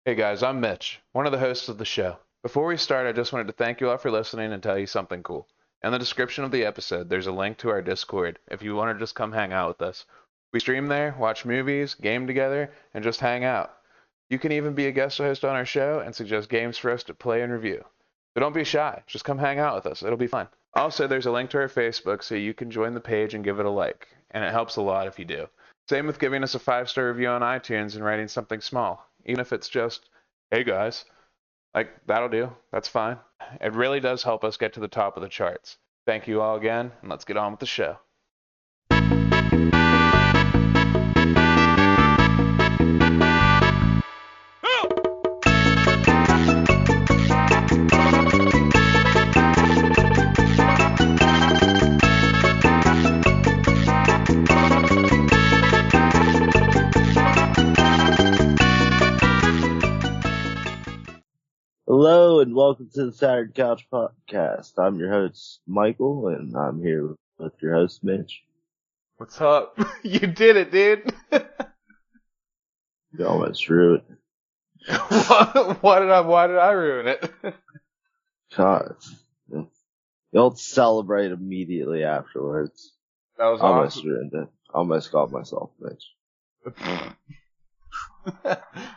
Hey guys, I'm Mitch, one of the hosts of the show. Before we start, I just wanted to thank you all for listening and tell you something cool. In the description of the episode, there's a link to our Discord if you want to just come hang out with us. We stream there, watch movies, game together, and just hang out. You can even be a guest host on our show and suggest games for us to play and review. So don't be shy, just come hang out with us. It'll be fun. Also, there's a link to our Facebook so you can join the page and give it a like, and it helps a lot if you do. Same with giving us a 5-star review on iTunes and writing something small, even if it's just, hey guys, like that'll do. That's fine. It really does help us get to the top of the charts. Thank you all again, and let's get on with the show. Hello and welcome to the Saturday Couch Podcast. I'm your host, Michael, and I'm here with your host, Mitch. What's up? You did it, dude. You almost threw it. Why did I ruin it? God. You don't celebrate immediately afterwards. That was Almost awesome. ruined it. Almost called myself, Mitch.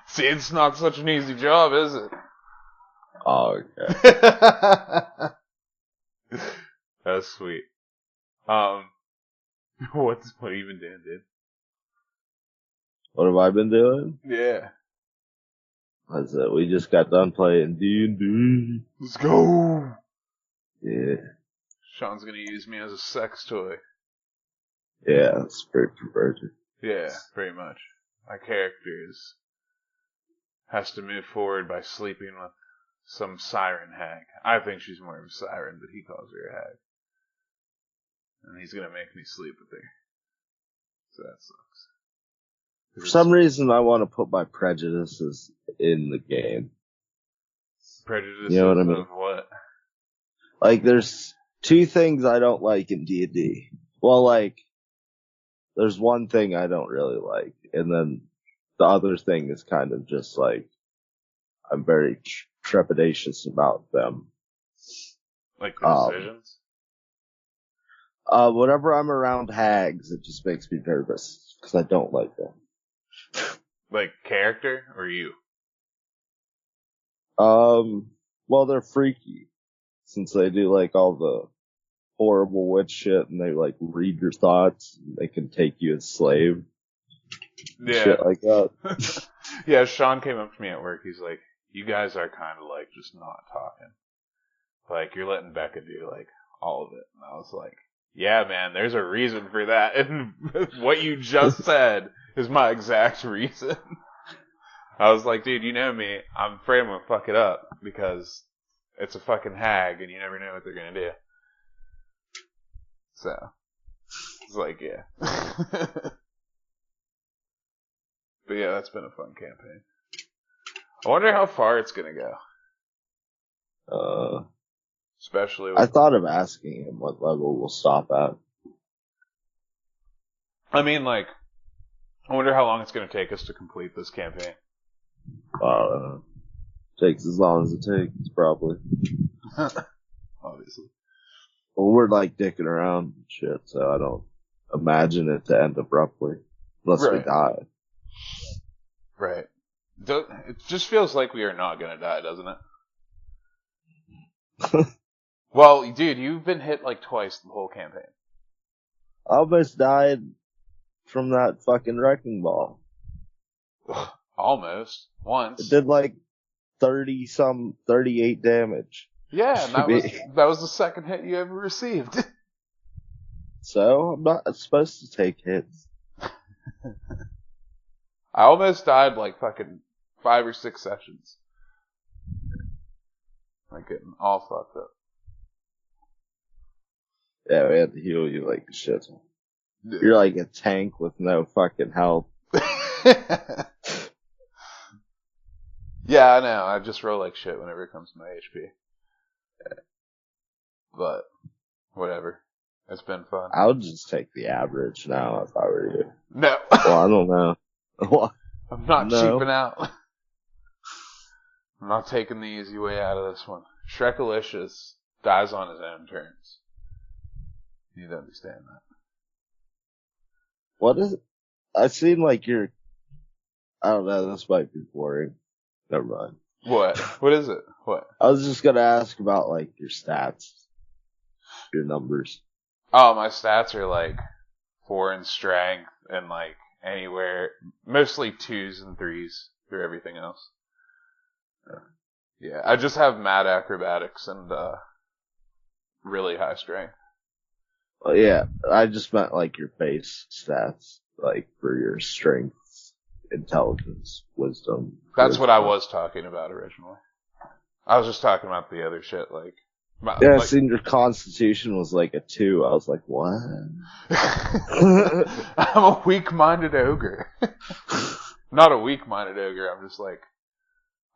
See, it's not such an easy job, is it? Oh, okay. That's sweet. What have you been doing, dude? What have I been doing? Yeah. That's it. We just got done playing D&D. Let's go! Yeah. Sean's gonna use me as a sex toy. Yeah, it's very perverted. Yeah, pretty much. My character has to move forward by sleeping with some siren hag. I think she's more of a siren, but he calls her a hag. And he's gonna make me sleep with her. So that sucks. For some reason, I want to put my prejudices in the game. Prejudices You know what I mean? of what? Like, there's two things I don't like in D&D. Well, like, there's one thing I don't really like, and then the other thing is kind of just like, I'm very trepidatious about them. Like the decisions? Whenever I'm around hags, it just makes me nervous, because I don't like them. Like character or you? Well, they're freaky, since they do like all the horrible witch shit, and they like read your thoughts, and they can take you as slave. Yeah. Shit like that. Yeah, Sean came up to me at work. He's like, you guys are kind of like just not talking. Like, you're letting Becca do like all of it. And I was like, yeah, man, there's a reason for that. And what you just said is my exact reason. I was like, dude, you know me. I'm afraid I'm going to fuck it up because it's a fucking hag and you never know what they're going to do. So, it's like, yeah. But yeah, that's been a fun campaign. I wonder how far it's going to go. Especially with... I thought of asking him what level we'll stop at. I mean, like, I wonder how long it's going to take us to complete this campaign. Takes as long as it takes, probably. Obviously. Well, we're like dicking around and shit, so I don't imagine it to end abruptly. Unless we die. Right. It just feels like we are not going to die, doesn't it? Well, dude, you've been hit like twice the whole campaign. I almost died from that fucking wrecking ball. Almost. Once. It did like 38 damage. Yeah, and that was the second hit you ever received. So, I'm not supposed to take hits. I almost died like fucking 5 or 6 sessions. Like getting all fucked up. Yeah, we had to heal you like the shit. Yeah. You're like a tank with no fucking health. Yeah, I know. I just roll like shit whenever it comes to my HP. But, whatever. It's been fun. I would just take the average now if I were you. No. Well, I don't know. I'm not cheaping out. I'm not taking the easy way out of this one. Shrekalicious dies on his own terms. You need to understand that. What is it? I seem like you're, I don't know, this might be boring. Never mind. What? What is it? What? I was just gonna ask about, like, your stats. Your numbers. Oh, my stats are like 4 in strength and like anywhere, mostly 2s and 3s through everything else. Yeah, I just have mad acrobatics and really high strength. Well, yeah, I just meant, like, your base stats, like, for your strength, intelligence, wisdom. That's charisma. what I was talking about originally. I was just talking about the other shit, like... Yeah, I like, seen your constitution was like a 2. I was like, what? I'm a weak-minded ogre. Not a weak-minded ogre, I'm just like...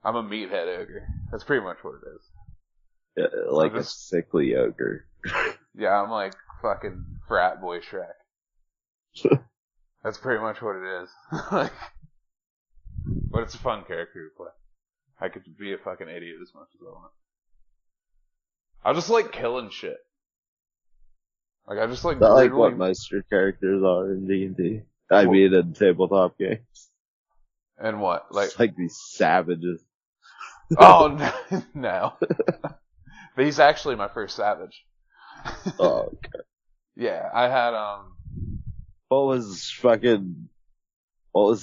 I'm a meathead ogre. That's pretty much what it is. Yeah, like a sickly ogre. Yeah, I'm like fucking frat boy Shrek. That's pretty much what it is. Like, but it's a fun character to play. I could be a fucking idiot as much as I want. I just like killing shit. Like, I just like... Not like what most of your characters are in D&D. I mean, in tabletop games. And what? Like, it's like these savages. Oh, no. But he's actually my first savage. Oh, okay. Yeah, I had, What was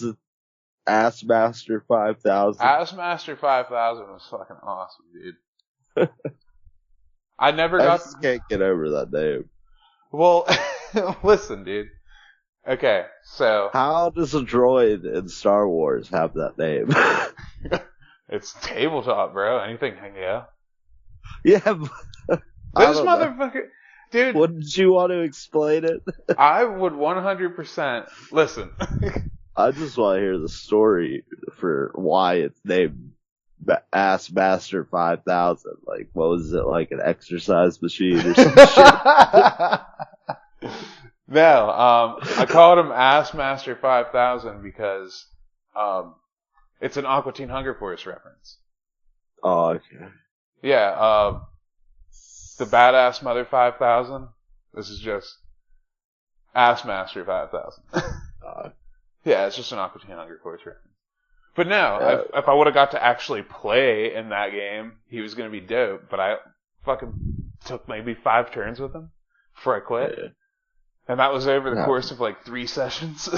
it? Assmaster 5000? Assmaster 5000 was fucking awesome, dude. I just can't get over that name. Well, listen, dude. Okay, so... How does a droid in Star Wars have that name? It's tabletop, bro. Anything can go. Yeah, but this motherfucker... know. Dude... Wouldn't you want to explain it? I would 100%... Listen. I just want to hear the story for why it's named Assmaster 5000. Like, what was it, like an exercise machine or some shit? No, I called him Assmaster 5000 because, it's an Aqua Teen Hunger Force reference. Oh, okay. Yeah, the Badass Mother 5000. This is just Assmaster 5000. Yeah, it's just an Aqua Teen Hunger Force reference. But no, if I would have got to actually play in that game, he was going to be dope, but I fucking took maybe 5 turns with him before I quit. Yeah. And that was over the course of like 3 sessions.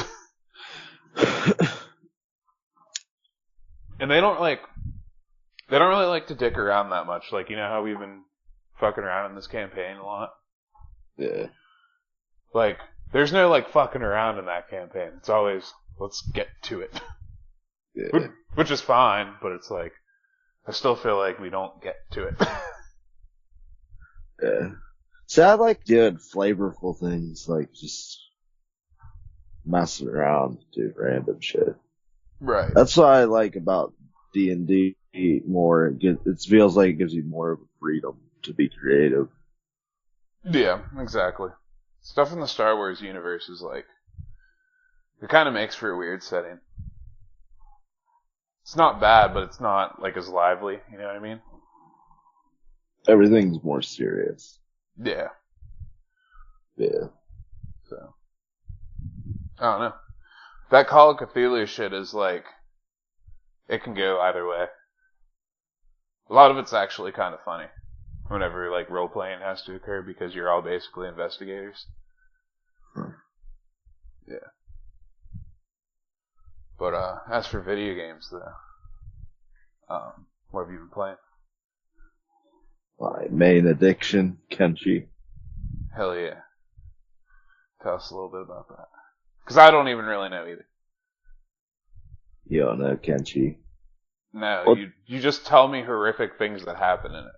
And they don't really like to dick around that much. Like, you know how we've been fucking around in this campaign a lot? Yeah. Like, there's no like fucking around in that campaign. It's always, let's get to it. Yeah. Which is fine, but it's like, I still feel like we don't get to it. Yeah. So I like doing flavorful things, like just messing around, do random shit. Right. That's what I like about D&D more. It feels like it gives you more of a freedom to be creative. Yeah, exactly. Stuff in the Star Wars universe is like, it kind of makes for a weird setting. It's not bad, but it's not like as lively, you know what I mean? Everything's more serious. Yeah. Yeah. So, I don't know. That Call of Cthulhu shit is like, it can go either way. A lot of it's actually kind of funny. Whenever like role playing has to occur because you're all basically investigators. Yeah. But as for video games though, what have you been playing? My main addiction, Kenshi. Hell yeah. Tell us a little bit about that. Because I don't even really know either. You don't know Kenshi? No, well, you just tell me horrific things that happen in it.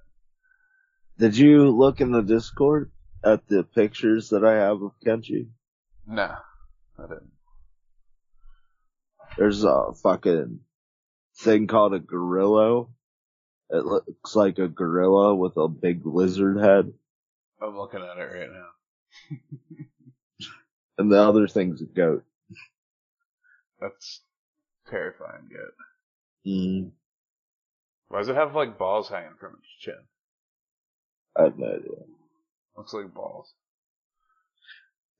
Did you look in the Discord at the pictures that I have of Kenshi? No, I didn't. There's a fucking thing called a gorilla. It looks like a gorilla with a big lizard head. I'm looking at it right now. And the other thing's a goat. That's terrifying, goat. Why does it have like balls hanging from its chin? I have no idea. Looks like balls.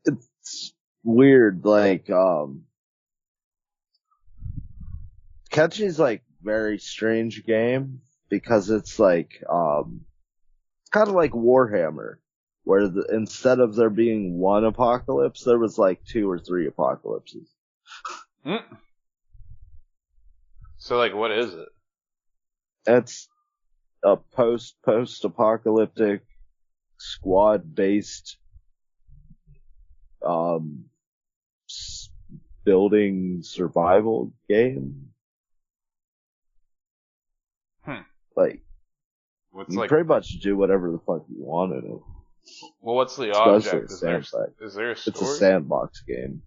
It's weird, like, Kenchi's like very strange game because it's like, kind of like Warhammer, where instead of there being one apocalypse, there was like 2 or 3 apocalypses. Mm. So, like, what is it? It's a post-apocalyptic squad-based, building survival game. Like, What's you like? pretty much do whatever the fuck you want in it. Well, what's the Especially object? Is there a story? It's a sandbox game.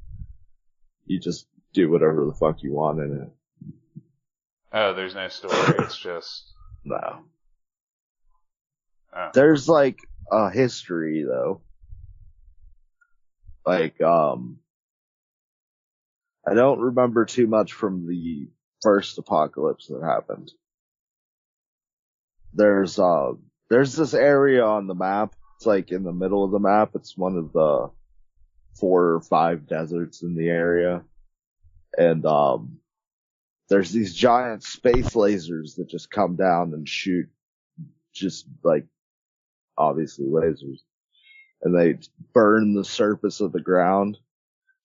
You just do whatever the fuck you want in it. Oh, there's no story. It's just No. Oh. There's like a history though. Like, I don't remember too much from the first apocalypse that happened. There's this area on the map. It's like in the middle of the map. It's one of the 4 or 5 deserts in the area. And, there's these giant space lasers that just come down and shoot just like, obviously lasers. And they burn the surface of the ground.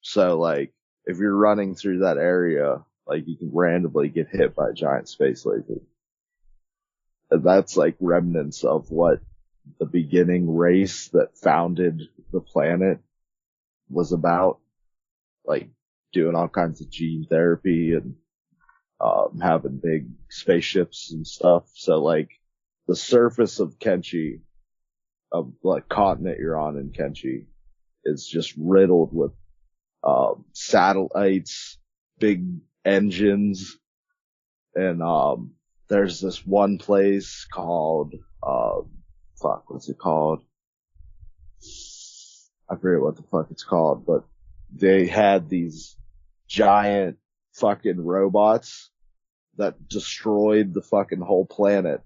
So like, if you're running through that area, like you can randomly get hit by a giant space laser. And that's like remnants of what the beginning race that founded the planet was about. Like doing all kinds of gene therapy and having big spaceships and stuff. So like the surface of Kenshi, of like continent you're on in Kenshi, is just riddled with satellites, big engines, and there's this one place called what's it called? I forget what the fuck it's called, but they had these giant fucking robots that destroyed the fucking whole planet.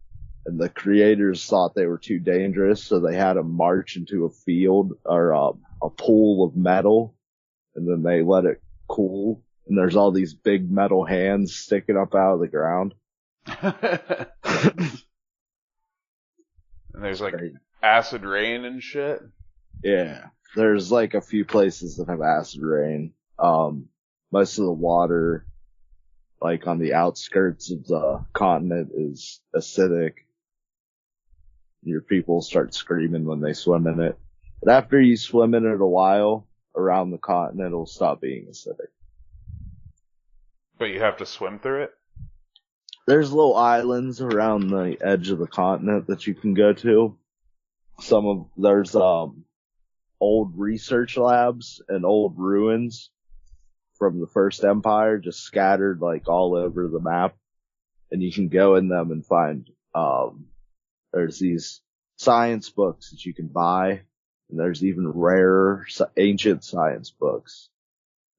And the creators thought they were too dangerous, so they had them march into a field or a pool of metal, and then they let it cool. And there's all these big metal hands sticking up out of the ground. And there's like acid rain and shit. Yeah, there's like a few places that have acid rain. Most of the water, like on the outskirts of the continent, is acidic. Your people start screaming when they swim in it. But after you swim in it a while, around the continent, it'll stop being acidic. But you have to swim through it? There's little islands around the edge of the continent that you can go to. There's old research labs and old ruins from the First Empire just scattered like all over the map. And you can go in them and find, there's these science books that you can buy. And there's even rarer ancient science books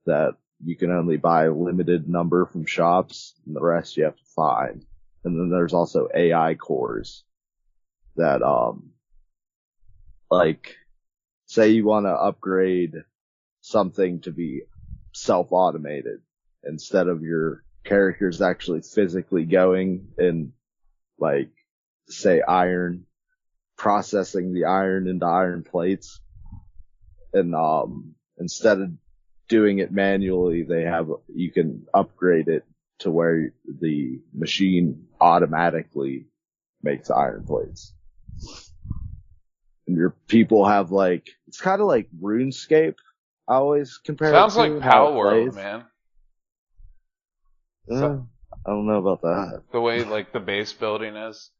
that you can only buy a limited number from shops, and the rest you have to find. And then there's also AI cores that, like, say you want to upgrade something to be self-automated, instead of your characters actually physically going and, like, say iron, processing the iron into iron plates. And, instead of doing it manually, you can upgrade it to where the machine automatically makes iron plates. And your people have like, it's kind of like RuneScape. I always compare Sounds it to like Pal World, plays. man. I don't know about that. The way like the base building is,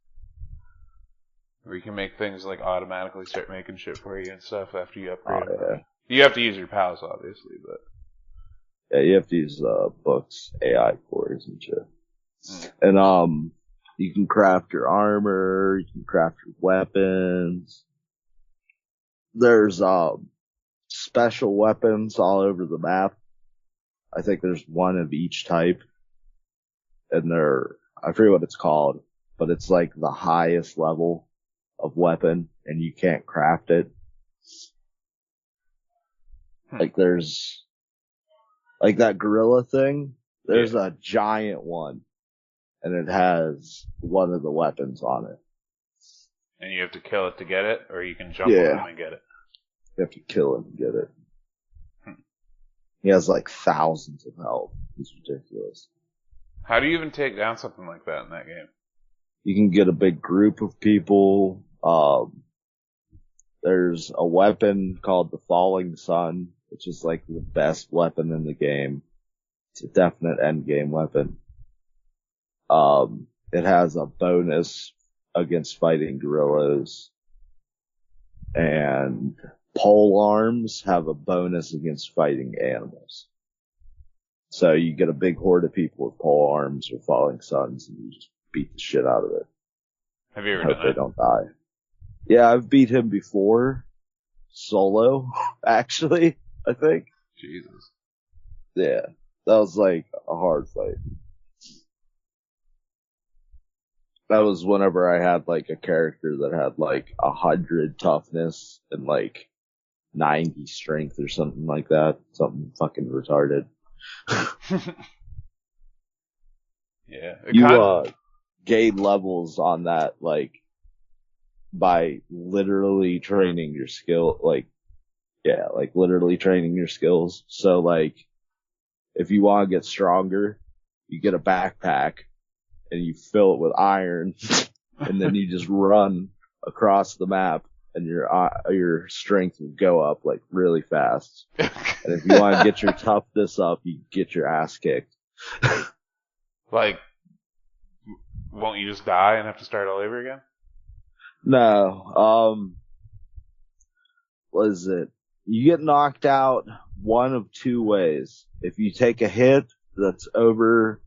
where you can make things like automatically start making shit for you and stuff after you upgrade them. Yeah. You have to use your pals, obviously, but Yeah, you have to use books, AI cores and shit. And you can craft your armor, you can craft your weapons. There's special weapons all over the map. I think there's one of each type. And I forget what it's called, but it's like the highest level of weapon, and you can't craft it. Like there's, like that gorilla thing, there's a giant one, and it has one of the weapons on it. And you have to kill it to get it, or you can jump on him and get it? You have to kill him to get it. He has like thousands of health. It's ridiculous. How do you even take down something like that in that game? You can get a big group of people. There's a weapon called the Falling Sun, which is like the best weapon in the game. It's a definite end game weapon. It has a bonus against fighting gorillas, and pole arms have a bonus against fighting animals. So you get a big horde of people with pole arms or falling suns, and you just beat the shit out of it. Have you ever Hope done they that? don't die. Yeah, I've beat him before. Solo, actually, I think. Jesus. Yeah, that was like a hard fight. That was whenever I had like a character that had like 100 toughness and like 90 strength or something like that. Something fucking retarded. Yeah. You gain levels on that like by literally training your skill, like literally training your skills. So like if you want to get stronger, you get a backpack and you fill it with iron and then you just run across the map and your strength will go up like really fast. And if you want to get your toughness up, you get your ass kicked. Like, won't you just die and have to start all over again? No. What is it? You get knocked out one of two ways. If you take a hit that's over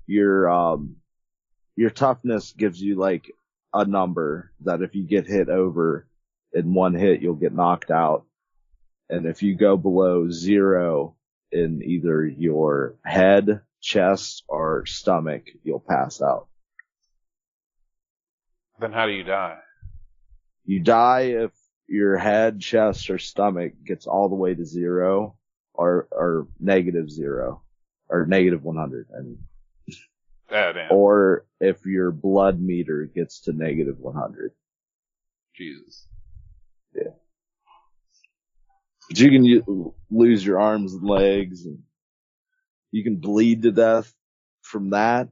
your toughness gives you like a number that if you get hit over in one hit, you'll get knocked out. And if you go below 0 in either your head, chest, or stomach, you'll pass out. Then how do you die? You die if your head, chest, or stomach gets all the way to 0 or -0 or -100. I mean. Damn. Or if your blood meter gets to -100. Jesus. Yeah. But you can lose your arms and legs, and you can bleed to death from that.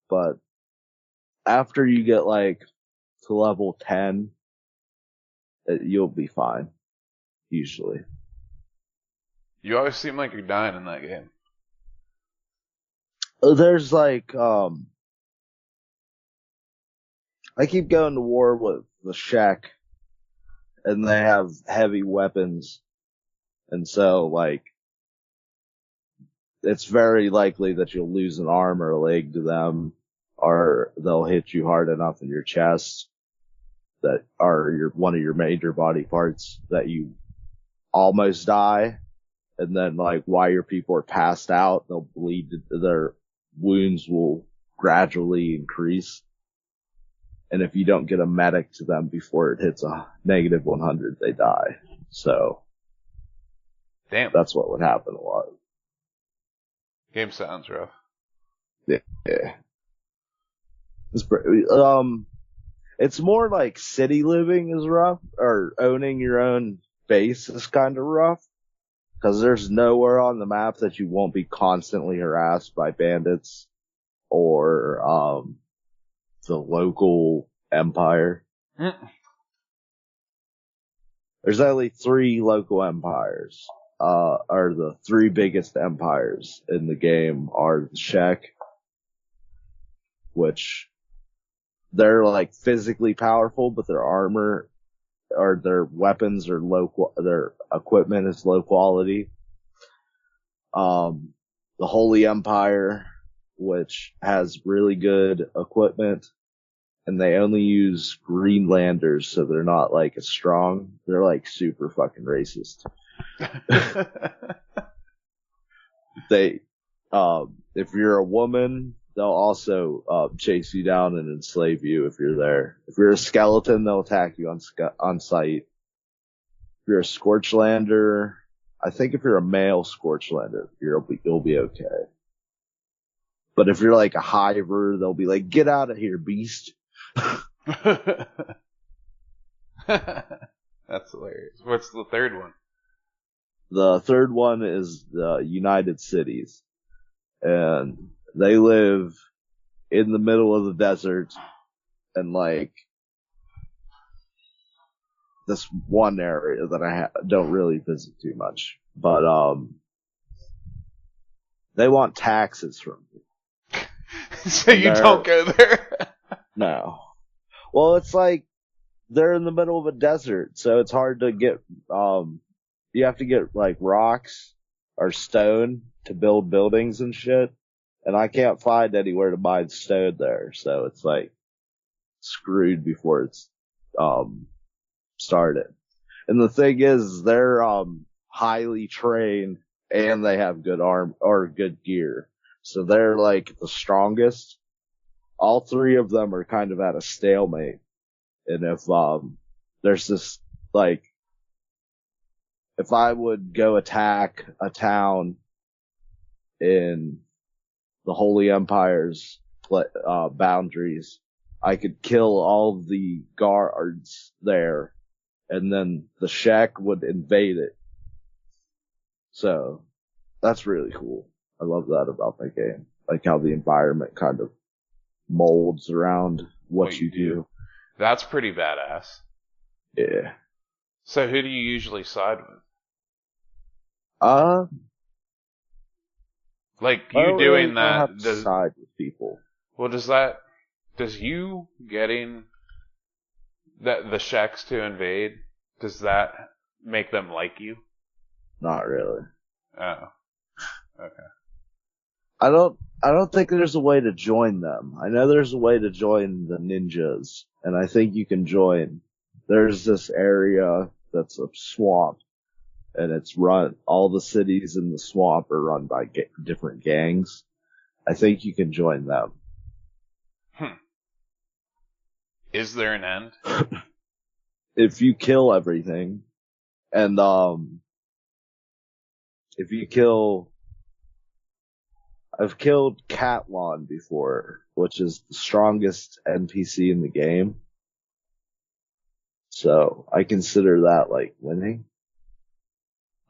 But after you get like to level 10, you'll be fine. Usually. You always seem like you're dying in that game. There's like, I keep going to war with the Shek, and they have heavy weapons, and so like, it's very likely that you'll lose an arm or a leg to them, or they'll hit you hard enough in your chest that are one of your major body parts that you almost die, and then like while your people are passed out, they'll bleed, their wounds will gradually increase. And if you don't get a medic to them before it hits a -100, they die. So. Damn. That's what would happen a lot. Game sounds rough. Yeah. It's more like city living is rough, or owning your own base is kind of rough. Cause there's nowhere on the map that you won't be constantly harassed by bandits or, the local empire. There's only 3 local empires, or the 3 biggest empires in the game are the Shek, which they're like physically powerful, but their armor or their weapons are their equipment is low quality. The Holy Empire, which has really good equipment, and they only use Greenlanders, so they're not like as strong. They're like super fucking racist. They, if you're a woman, they'll also chase you down and enslave you if you're there. If you're a skeleton, they'll attack you on sight. If you're a Scorchlander, I think if you're a male Scorchlander, you'll be okay. But if you're like a Hiver, they'll be like, "Get out of here, beast." That's hilarious. What's the third one? The third one is the United Cities, and they live in the middle of the desert, and like this one area that I don't really visit too much, but they want taxes from me. So you don't go there? No. Well, it's like they're in the middle of a desert, so it's hard to get. You have to get like rocks or stone to build buildings and shit, and I can't find anywhere to buy stone there, so it's like screwed before it's started. And the thing is, they're highly trained and they have good arm or good gear, so they're like the strongest. All three of them are kind of at a stalemate, and if there's this like. If I would go attack a town in the Holy Empire's boundaries, I could kill all the guards there, and then the Shek would invade it. So that's really cool. I love that about that game. Like how the environment kind of molds around what you do. That's pretty badass. Yeah. So who do you usually side with? Like you doing that does side with people. Well, does you getting the Sheks to invade, does that make them like you? Not really. Oh. Okay. I don't think there's a way to join them. I know there's a way to join the ninjas, and I think you can join. There's this area that's a swamp, and it's all the cities in the swamp are run by different gangs. I think you can join them. Is there an end? If you kill everything, and if you kill, I've killed Catlon before, which is the strongest NPC in the game. So I consider that like winning.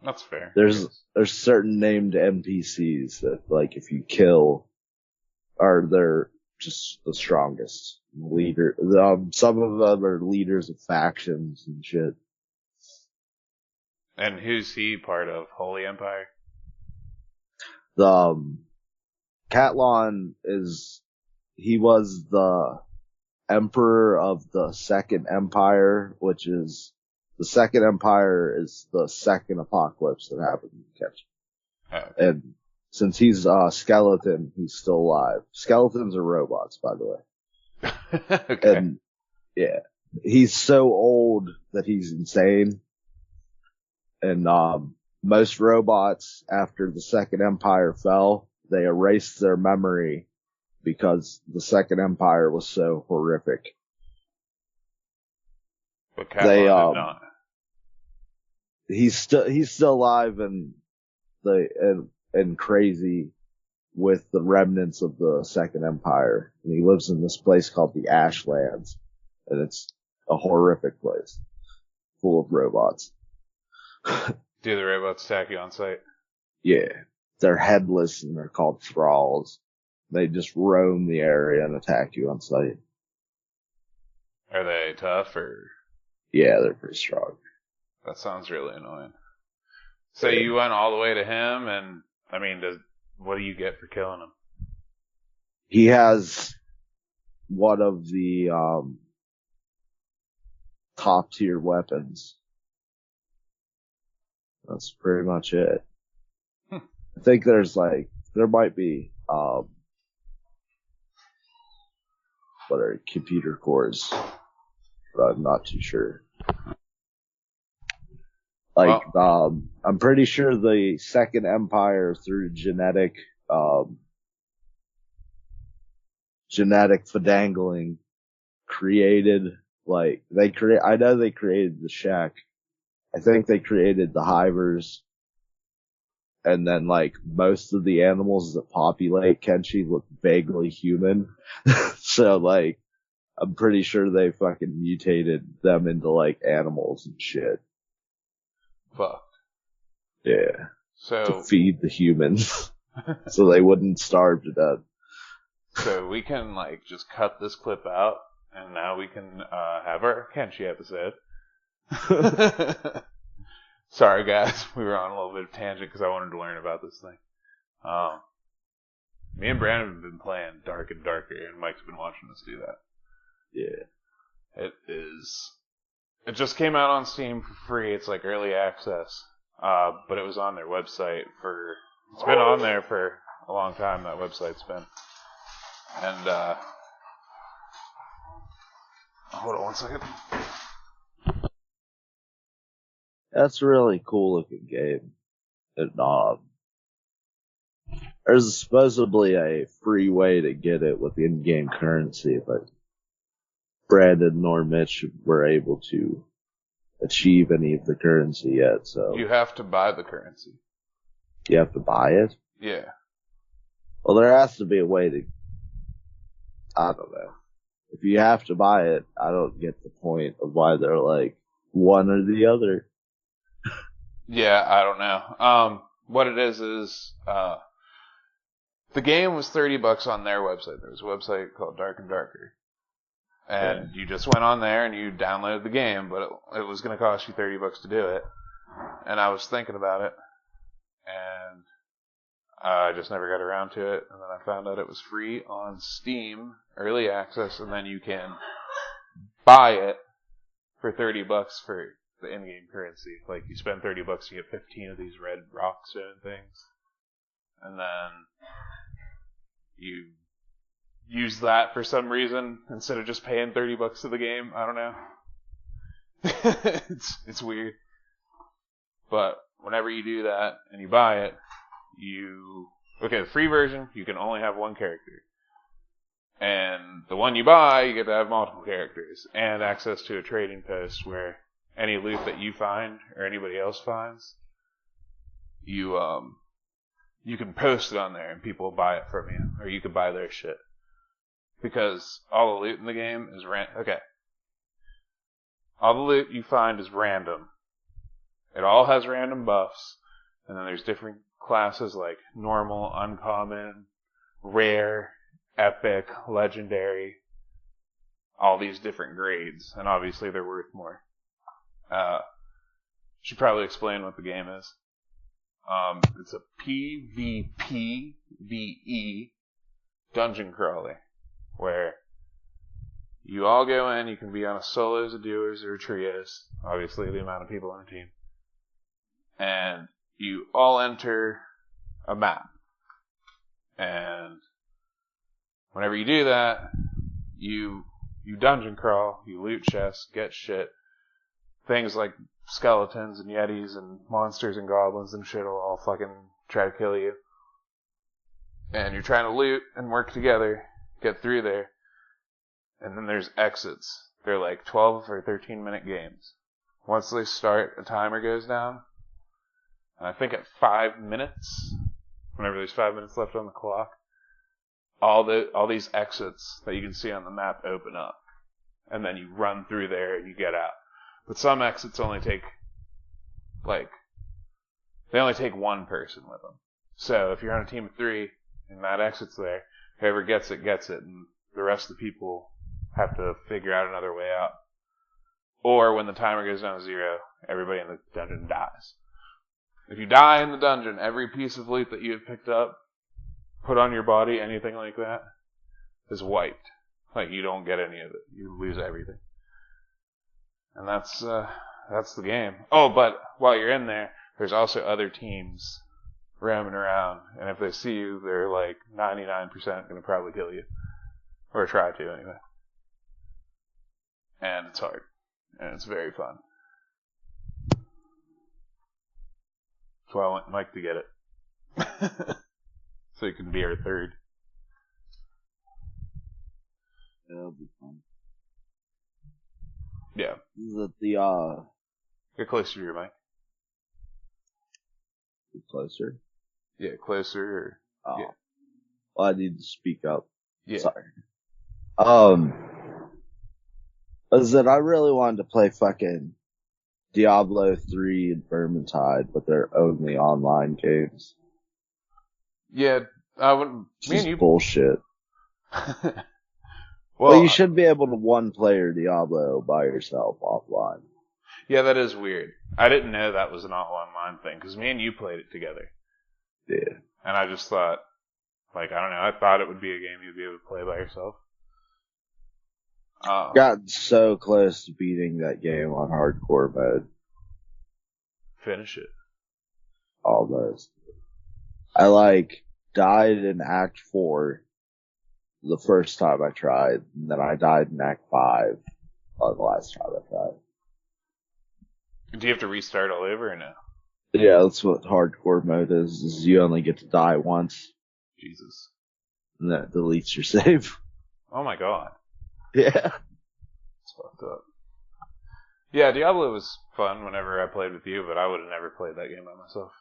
That's fair. There's certain named NPCs that like if you kill, they're just the strongest leader. Some of them are leaders of factions and shit. And who's he part of? Holy Empire? Catlon he was the emperor of the Second Empire, which is the Second Empire is the second apocalypse that happened in Kenshi. Okay. And since he's a skeleton, he's still alive. Skeletons are robots, by the way. Okay. And yeah, he's so old that he's insane. And most robots, after the Second Empire fell, they erased their memory because the Second Empire was so horrific. But Catlon did not. He's still alive and crazy with the remnants of the Second Empire. And he lives in this place called the Ashlands, and it's a horrific place full of robots. Do the robots attack you on sight? Yeah. They're headless and they're called thralls. They just roam the area and attack you on sight. Are they tough or? Yeah, they're pretty strong. That sounds really annoying. So you went all the way to him, and I mean, what do you get for killing him? He has one of the top tier weapons. That's pretty much it. I think there might be what are computer cores, but I'm not too sure. I'm pretty sure the Second Empire through genetic genetic fidangling created, like, I know they created the Shack. I think they created the Hivers. And then, like, most of the animals that populate Kenshi look vaguely human. So, like, I'm pretty sure they fucking mutated them into, like, animals and shit. Fuck. Yeah. To So feed the humans. So they wouldn't starve to death. So we can, like, just cut this clip out, and now we can have our Kenshi episode. Sorry, guys. We were on a little bit of tangent because I wanted to learn about this thing. Me and Brandon have been playing Dark and Darker, and Mike's been watching us do that. Yeah. It just came out on Steam for free. It's like early access. But it was on their website it's been on there for a long time, that website's been. And, hold on one second. That's a really cool looking game. And, there's supposedly a free way to get it with in-game currency, but Brandon nor Mitch were able to achieve any of the currency yet, so. You have to buy the currency. You have to buy it? Yeah. Well, there has to be a way to, I don't know. If you have to buy it, I don't get the point of why they're like one or the other. Yeah, I don't know. What it is, the game was $30 on their website. There was a website called Dark and Darker. And you just went on there and you downloaded the game, but it was going to cost you $30 to do it. And I was thinking about it, and I just never got around to it. And then I found out it was free on Steam, early access, and then you can buy it for $30 for the in-game currency. Like, you spend $30 to get 15 of these red rock stone things, and then you use that for some reason instead of just paying $30 to the game. I don't know. It's weird. But whenever you do that and you buy it, the free version, you can only have one character. And the one you buy, you get to have multiple characters and access to a trading post where any loot that you find or anybody else finds, you can post it on there and people will buy it from you, or you can buy their shit. Because all the loot in the game is all the loot you find is random. It all has random buffs, and then there's different classes like normal, uncommon, rare, epic, legendary, all these different grades, and obviously they're worth more. Should probably explain what the game is. It's a PvPvE dungeon crawler, where you all go in, you can be on a solos, a duos, or a trios, obviously the amount of people on a team, and you all enter a map. And whenever you do that, you dungeon crawl, you loot chests, get shit. Things like skeletons and yetis and monsters and goblins and shit will all fucking try to kill you. And you're trying to loot and work together, get through there. And then there's exits. They're like 12 or 13 minute games. Once they start, a timer goes down. And I think at 5 minutes, whenever there's 5 minutes left on the clock, all these exits that you can see on the map open up. And then you run through there and you get out. But some exits only take, they only take one person with them. So if you're on a team of 3 and that exit's there, whoever gets it, and the rest of the people have to figure out another way out. Or when the timer goes down to 0, everybody in the dungeon dies. If you die in the dungeon, every piece of loot that you have picked up, put on your body, anything like that, is wiped. Like, you don't get any of it. You lose everything. And that's the game. Oh, but while you're in there, there's also other teams roaming around. And if they see you, they're like 99% going to probably kill you. Or try to, anyway. And it's hard. And it's very fun. That's why I want Mike to get it. So he can be our third. It'll be fun. Yeah. Is it the Get closer to your mic. closer? Yeah, closer. Oh. Yeah. Well, I need to speak up. Yeah. Sorry. Is that I really wanted to play fucking Diablo 3 and Vermintide, but they're only online games. Yeah, me Just and you. bullshit. Well, you should be able to one-player Diablo by yourself offline. Yeah, that is weird. I didn't know that was an all-online thing, because me and you played it together. Yeah. And I just thought, like, I don't know, I thought it would be a game you'd be able to play by yourself. Got so close to beating that game on hardcore mode. Finish it. Almost. I, died in Act 4 the first time I tried, and then I died in Act 5 on the last time I tried. Do you have to restart all over or no? Yeah, that's what hardcore mode is you only get to die once. Jesus. And then it deletes your save. Oh my god. Yeah. It's fucked up. Yeah, Diablo was fun whenever I played with you, but I would have never played that game by myself.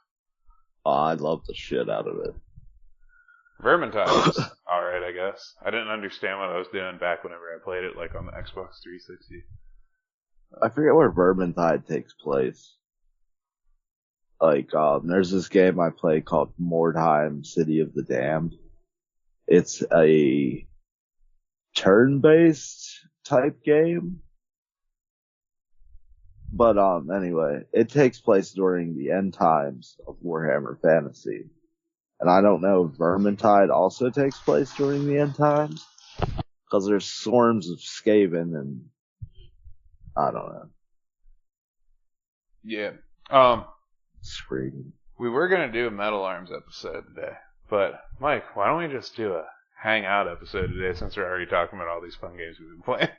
Oh, I love the shit out of it. Vermintide was alright, I guess. I didn't understand what I was doing back whenever I played it, like on the Xbox 360. I forget where Vermintide takes place. There's this game I play called Mordheim, City of the Damned. It's a turn-based type game. But, anyway, it takes place during the end times of Warhammer Fantasy. And I don't know if Vermintide also takes place during the end times. Cause there's swarms of Skaven and I don't know. Yeah. Screaming. We were gonna do a Metal Arms episode today, but Mike, why don't we just do a hangout episode today since we're already talking about all these fun games we've been playing?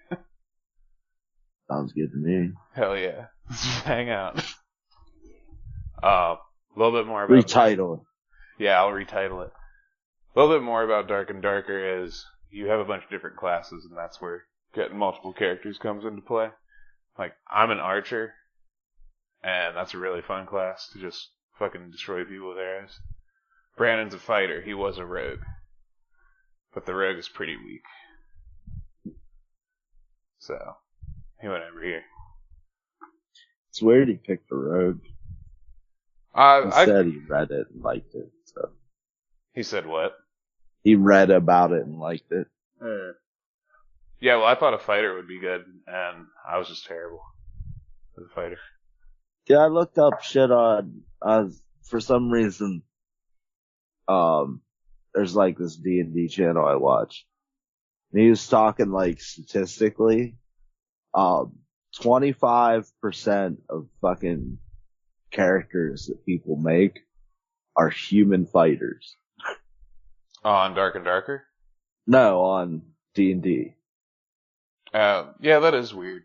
Sounds good to me. Hell yeah. Let's just hang out. A little bit more about Retitle. Yeah, I'll retitle it. A little bit more about Dark and Darker is you have a bunch of different classes, and that's where getting multiple characters comes into play. Like, I'm an archer, and that's a really fun class to just fucking destroy people with arrows. Brandon's a fighter. He was a rogue. But the rogue is pretty weak. So, he went over here. It's weird he picked a rogue. He said he read it and liked it. So. He said what? He read about it and liked it. Yeah, well, I thought a fighter would be good, and I was just terrible as a fighter. Yeah, I looked up shit on, for some reason, there's this D&D channel I watch. And he was talking statistically, 25% of fucking characters that people make are human fighters. On Dark and Darker? No, on D&D. Yeah, that is weird.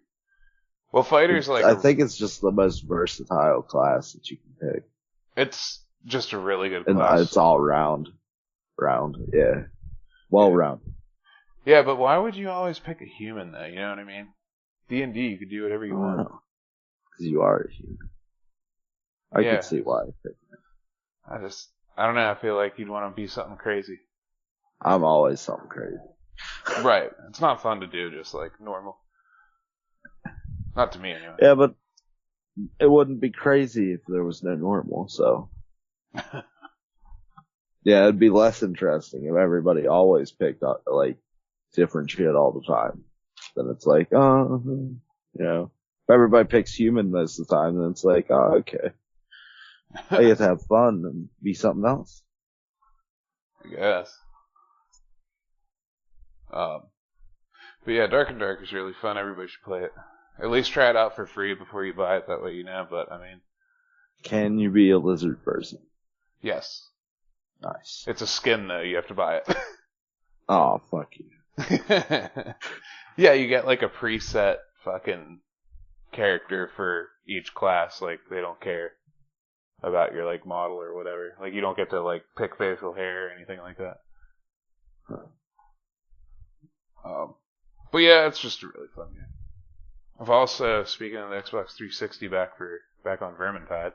Well, fighters I think it's just the most versatile class that you can pick. It's just a really good and class. It's all round, yeah. Well-rounded. Yeah, but why would you always pick a human, though? You know what I mean? D&D, you could do whatever you want. Because you are a human. I can see why I picked it. I don't know, I feel like you'd want to be something crazy. I'm always something crazy. Right. It's not fun to do just normal. Not to me, anyway. Yeah, but it wouldn't be crazy if there was no normal, so. Yeah, it'd be less interesting if everybody always picked up, different shit all the time. Then it's if everybody picks human most of the time, then it's okay. I get to have fun and be something else. I guess. But yeah, Dark and Dark is really fun. Everybody should play it. At least try it out for free before you buy it. That way you know. But I mean, can you be a lizard person? Yes. Nice. It's a skin though. You have to buy it. Oh, fuck you. Yeah, you get a preset fucking character for each class. They don't care about your model or whatever. You don't get to pick facial hair or anything like that. But yeah, it's just a really fun game. I've also, speaking of the Xbox 360 back on Vermintide,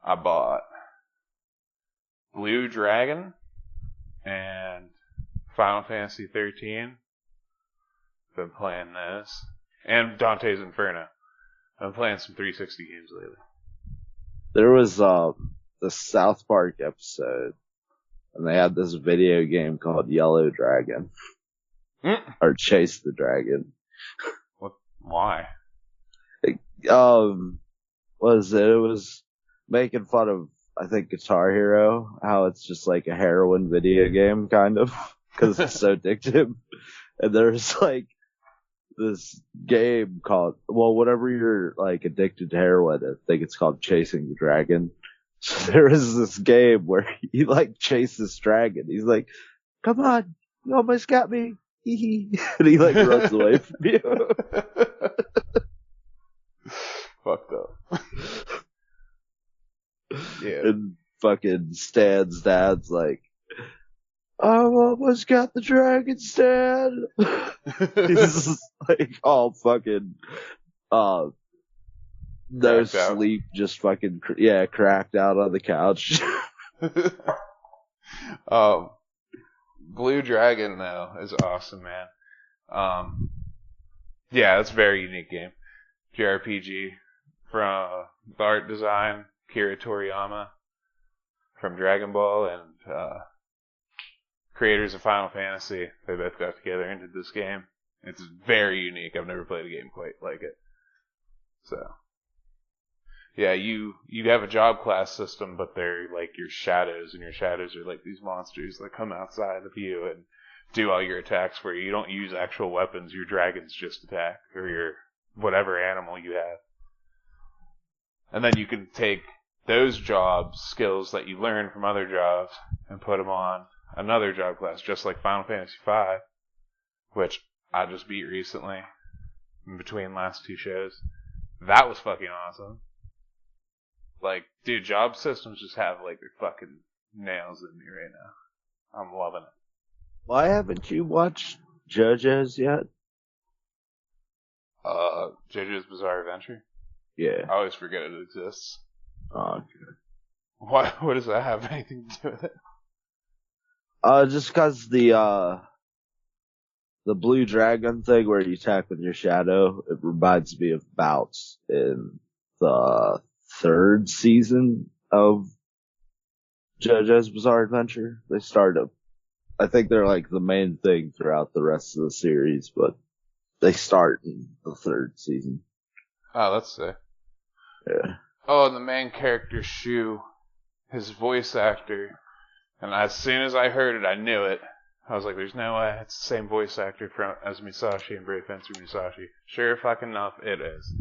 I bought Blue Dragon and Final Fantasy 13. Been playing this. And Dante's Inferno. I've been playing some 360 games lately. There was the South Park episode, and they had this video game called Yellow Dragon. Or Chase the Dragon. What? Why? What is it? It was making fun of, I think, Guitar Hero, how it's just like a heroin video game, kind of, because it's so addictive. And there's like this game called, well, whenever you're like addicted to heroin, I think it's called Chasing the Dragon. So there is this game where he like chases this dragon. He's like, "Come on, you almost got me." And he like runs away from you. Fucked up. Yeah. And fucking Stan's dad's like, "I almost got the dragon, Stan." He's just like all fucking, no sleep, just fucking, cracked out on the couch. Blue Dragon, though, is awesome, man. Yeah, it's a very unique game. JRPG from the art design, Kira Toriyama from Dragon Ball, and creators of Final Fantasy. They both got together and did this game. It's very unique. I've never played a game quite like it. So, yeah, you have a job class system, but they're like your shadows, and your shadows are like these monsters that come outside of you and do all your attacks for you. You don't use actual weapons. Your dragons just attack, or your whatever animal you have. And then you can take those job skills that you learn from other jobs and put them on another job class, just like Final Fantasy V, which I just beat recently in between last two shows. That was fucking awesome. Like, dude, job systems just have like their fucking nails in me right now. I'm loving it. Why haven't you watched JoJo's yet? JoJo's Bizarre Adventure? Yeah. I always forget it exists. Oh, okay. What does that have anything to do with it? Just cause the Blue Dragon thing where you attack with your shadow, it reminds me of bouts in the third season of JoJo's Bizarre Adventure. They started, I think they're like the main thing throughout the rest of the series, but they start in the third season. Oh, that's sick. Yeah. Oh, and the main character, Shu, his voice actor, and as soon as I heard it, I knew it. I was like, there's no way it's the same voice actor as Musashi and Brave Fencer Musashi. Sure fucking enough, it is.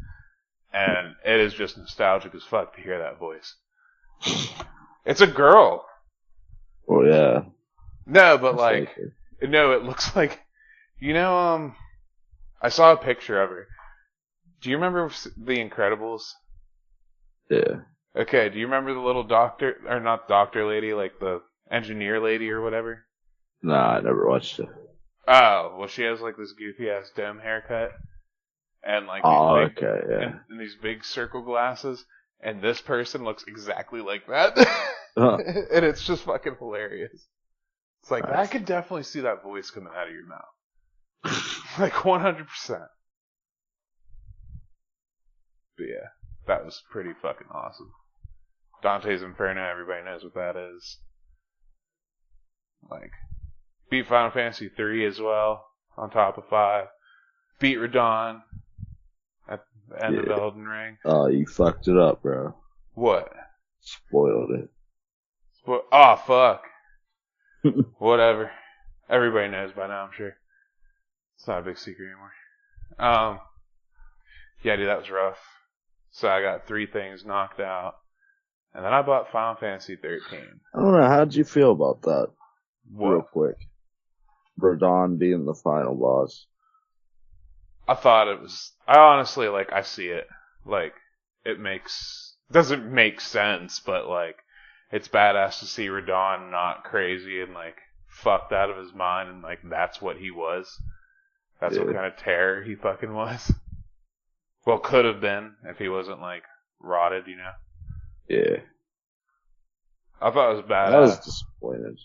And it is just nostalgic as fuck to hear that voice. It's a girl. Well, yeah. No, but like, no, it looks like, I saw a picture of her. Do you remember The Incredibles? Yeah. Okay, do you remember the little doctor, or not doctor lady, like the engineer lady or whatever? Nah, I never watched it. Oh, well, she has like this goofy ass dome haircut, and like and these big circle glasses, and this person looks exactly like that, and it's just fucking hilarious. It's like, I could definitely see that voice coming out of your mouth, like 100%. But yeah, that was pretty fucking awesome. Dante's Inferno, everybody knows what that is. Like, beat Final Fantasy 3 as well, on top of 5. Beat Radon at the end of Elden Ring. Oh, you fucked it up, bro. What? Spoiled it. Oh, fuck. Whatever. Everybody knows by now, I'm sure. It's not a big secret anymore. Yeah, dude, that was rough. So I got 3 things knocked out. And then I bought Final Fantasy 13. I don't know, how'd you feel about that? What? Real quick. Radon being the final boss. I thought it was, I honestly, like, I see it. Like, doesn't make sense, but like, it's badass to see Radon not crazy and like, fucked out of his mind and like, that's what he was. That's what kind of terror he fucking was. Well, could have been if he wasn't, like, rotted, you know? Yeah. I thought it was badass. I was disappointed.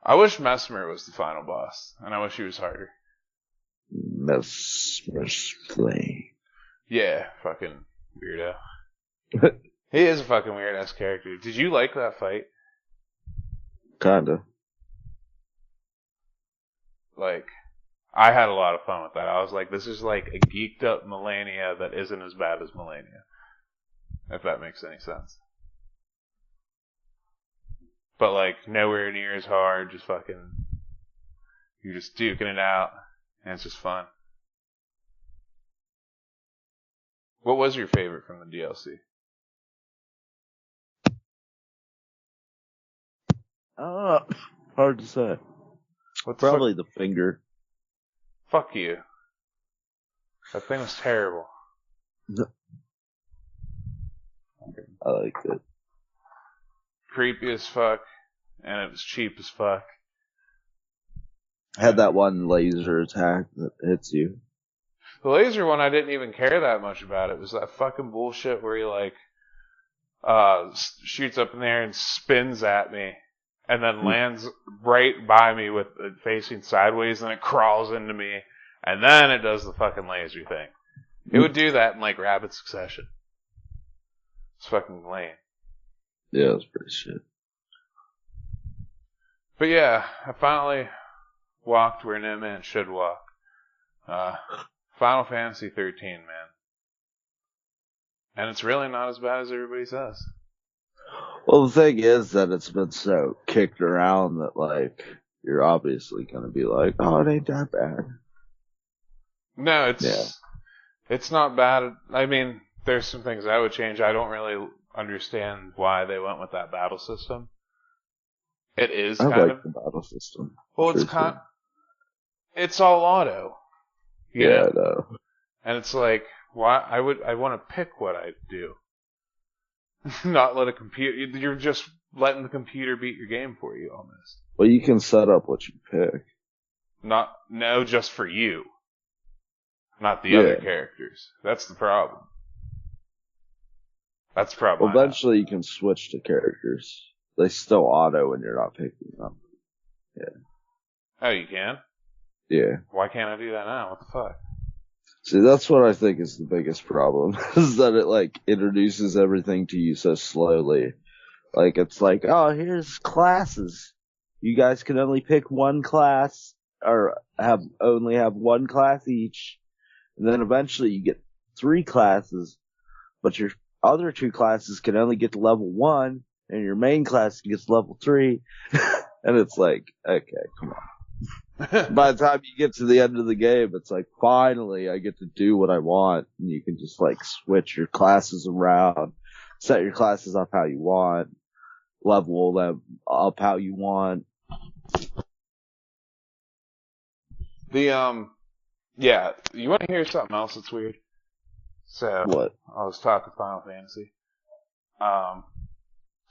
I wish Mesmer was the final boss, and I wish he was harder. Mesmer's flame. Yeah, fucking weirdo. He is a fucking weird-ass character. Did you like that fight? Kinda. Like, I had a lot of fun with that. I was like, this is like a geeked up Melania that isn't as bad as Melania. If that makes any sense. But like, nowhere near as hard, just fucking, you're just duking it out, and it's just fun. What was your favorite from the DLC? Hard to say. Probably the finger. Fuck you. That thing was terrible. I liked it. Creepy as fuck, and it was cheap as fuck. Had that one laser attack that hits you. The laser one, I didn't even care that much about. It was that fucking bullshit where he like shoots up in the air and spins at me, and then lands right by me with it facing sideways, and it crawls into me, and then it does the fucking laser thing. It would do that in like rapid succession. It's fucking lame. Yeah, it was pretty shit. But yeah, I finally walked where no man should walk. Final Fantasy 13, man. And it's really not as bad as everybody says. Well, the thing is that it's been so kicked around that, like, you're obviously going to be like, oh, it ain't that bad. No, it's not bad. I mean, there's some things I would change. I don't really understand why they went with that battle system. It is I kind like of the battle system. well, it's all auto. Yeah, I know. And it's like, why? I want to pick what I do, not let a computer. You're just letting the computer beat your game for you, almost. Well, you can set up what you pick. Just for you, not the other characters. That's the problem. That's the problem. Well, eventually, you can switch to characters. They still auto when you're not picking them. Yeah. Oh, you can? Yeah. Why can't I do that now? What the fuck? See, that's what I think is the biggest problem, is that it, like, introduces everything to you so slowly. Like, it's like, oh, here's classes. You guys can only pick one class, or only have one class each. And then eventually you get 3 classes, but your other 2 classes can only get to level 1, and your main class gets level 3. And it's like, okay, come on. By the time you get to the end of the game, it's like, finally, I get to do what I want. And you can just, like, switch your classes around, set your classes up how you want, level them up how you want. Yeah, you want to hear something else that's weird? So, What? I was talking Final Fantasy.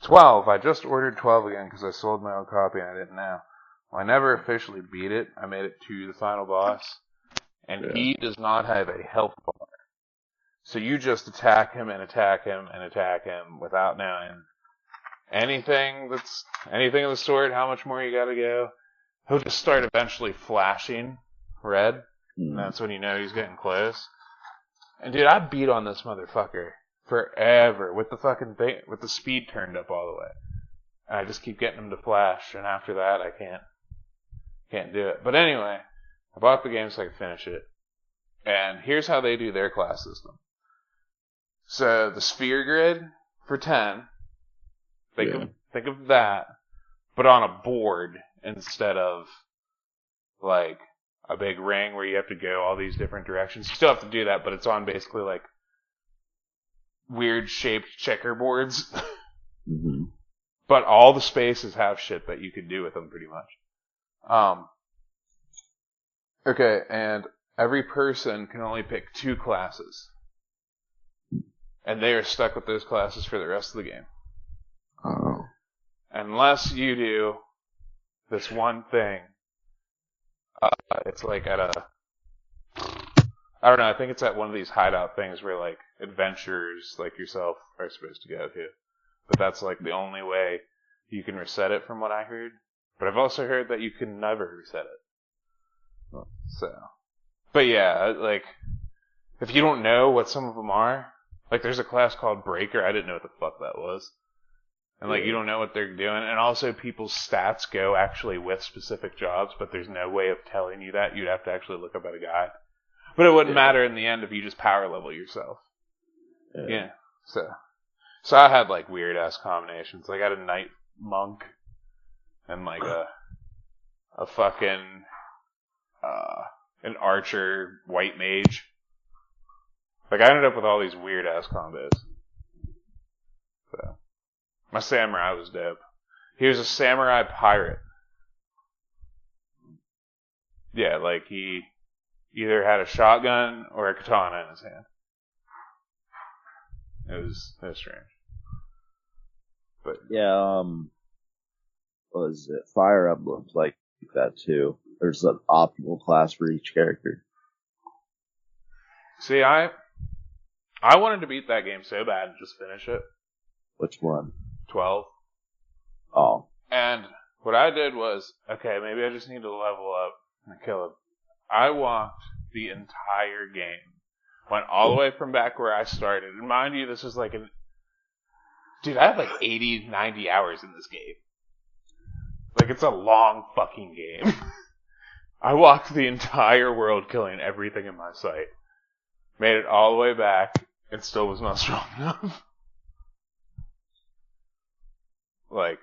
12, I just ordered 12 again because I sold my own copy and I didn't know. Well, I never officially beat it. I made it to the final boss. And he does not have a health bar. So you just attack him and attack him and attack him without knowing anything of the sort, how much more you gotta go. He'll just start eventually flashing red. And that's when you know he's getting close. And dude, I beat on this motherfucker forever with the fucking thing, with the speed turned up all the way. And I just keep getting him to flash, and after that I can't do it. But anyway, I bought the game so I could finish it. And here's how they do their class system. So the sphere grid for 10, think of that, but on a board instead of like a big ring where you have to go all these different directions. You still have to do that, but it's on basically like weird shaped checkerboards. Mm-hmm. But all the spaces have shit that you can do with them pretty much. Okay, and every person can only pick 2 classes. And they are stuck with those classes for the rest of the game. Oh. Unless you do this one thing. It's like at a I don't know. I think it's at one of these hideout things where like adventurers like yourself are supposed to go to. But that's like the only way you can reset it, from what I heard. But I've also heard that you can never reset it. So, but yeah, like if you don't know what some of them are, like there's a class called Breaker. I didn't know what the fuck that was. And like you don't know what they're doing, and also people's stats go actually with specific jobs, but there's no way of telling you that. You'd have to actually look up at a guide. But it wouldn't matter in the end if you just power level yourself. Yeah. So I had like weird ass combinations. Like I had a knight monk and like a fucking an archer white mage. Like I ended up with all these weird ass combos. So my samurai was dope. He was a samurai pirate. Yeah, like he either had a shotgun or a katana in his hand. It was strange. But yeah, what was it? Fire Emblem like that too. There's an optimal class for each character. See, I wanted to beat that game so bad and just finish it. Which one? 12. Oh. And what I did was, okay, maybe I just need to level up and kill him. I walked the entire game. Went all the way from back where I started. And mind you, this is like dude, I have like 80, 90 hours in this game. Like, it's a long fucking game. I walked the entire world killing everything in my sight. Made it all the way back, and still was not strong enough. Like,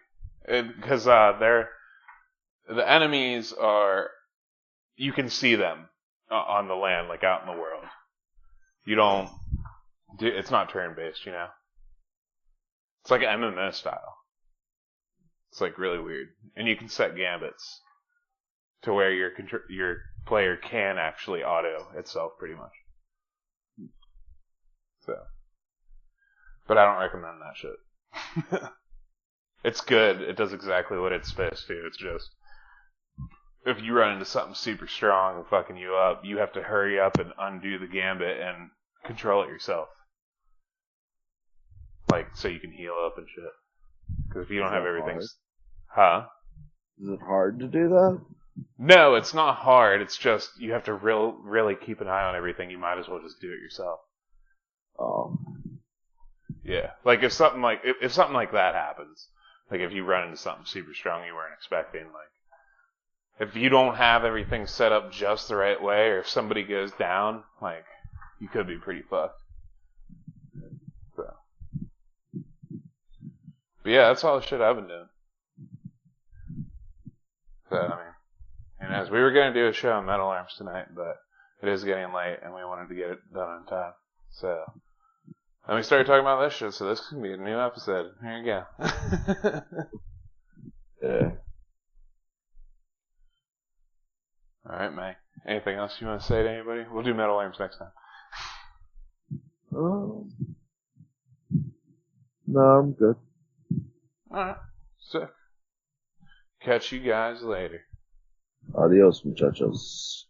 because the enemies are, you can see them on the land, like out in the world. You don't, it's not turn-based, you know? It's like an MMO style. It's like really weird. And you can set gambits to where your player can actually auto itself pretty much. So. But I don't recommend that shit. It's good. It does exactly what it's supposed to. It's just, if you run into something super strong and fucking you up, you have to hurry up and undo the gambit and control it yourself. Like, so you can heal up and shit. Because if you don't have everything... Huh? Is it hard to do that? No, it's not hard. It's just, you have to really keep an eye on everything. You might as well just do it yourself. Oh. Yeah. Like, if something like that happens, like if you run into something super strong you weren't expecting, like, if you don't have everything set up just the right way, or if somebody goes down, like, you could be pretty fucked. So. But yeah, that's all the shit I've been doing. So, I mean, and as we were going to do a show on Metal Arms tonight, but it is getting late and we wanted to get it done on time. So, and we started talking about this shit, so this can be a new episode. Here you go. Yeah. Alright, May. Anything else you want to say to anybody? We'll do Metal Arms next time. No, I'm good. Alright. Sick. Catch you guys later. Adios, muchachos.